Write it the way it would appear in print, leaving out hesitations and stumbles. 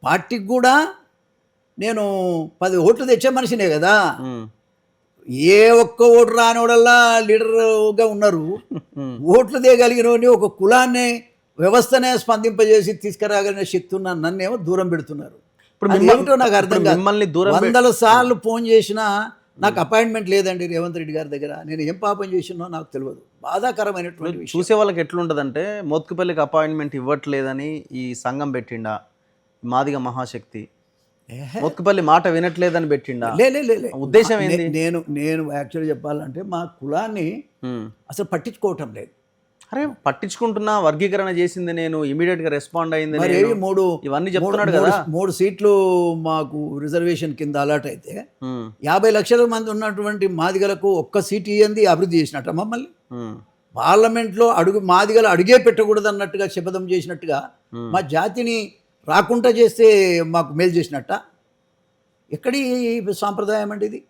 పార్టీకి కూడా నేను 10 ఓట్లు తెచ్చే మనిషినే కదా. ఉమ్, ఏ ఒక్క ఓటు రానివాడల్లా లీడర్గా ఉన్నారు. ఉమ్. ఓట్లు తేగలిగిన ఒక కులాన్ని వ్యవస్థనే స్పందింపజేసి తీసుకురాగలిగిన శక్తి ఉన్న నన్నేమో దూరం పెడుతున్నారు. ఇప్పుడు అది ఏమిటో నాకు అర్థం కాదు. మిమ్మల్ని దూరం 100 సార్లు ఫోన్ చేసినా నాకు అపాయింట్మెంట్ లేదండి రేవంత్ రెడ్డి గారి దగ్గర. నేను ఏం పాపం చేసినో నాకు తెలియదు. బాధాకరమైనటువంటి విషయం. చూసే వాళ్ళకి ఎట్లుంటదంటే మోత్కుపల్లికి అపాయింట్మెంట్ ఇవ్వట్లేదని ఈ సంఘం పెట్టిండా, మాదిగ మహాశక్తి మోత్కుపల్లి మాట వినట్లేదని పెట్టిండా, లే లే, లే, లే. ఉద్దేశం ఏంది? నేను యాక్చువల్గా చెప్పాలంటే మా కులాన్ని ఉమ్. అసలు పట్టించుకోవటం లేదు. అరే పట్టించుకుంటున్నా, వర్గీకరణ చేసింది నేను, ఇమీడియట్ గా రెస్పాండ్ అయింది మరి నేను, మూడు ఇవన్నీ చెప్తున్నాడు కదా. 3 సీట్లు మాకు రిజర్వేషన్ కింద అలాట్ అయితే ఉమ్, 50 లక్షల మంది ఉన్నటువంటి మాదిగలకు ఒక్క సీటు ఇయ్యంది అభివృద్ధి చేసినట్ట మమ్మల్ని. ఉమ్, పార్లమెంట్లో మాదిగలు అడుగే పెట్టకూడదు అన్నట్టుగా శపథం చేసినట్టుగా మా జాతిని రాకుండా చేస్తే మాకు మేలు చేసినట్ట. ఎక్కడి సాంప్రదాయం అండి ఇది?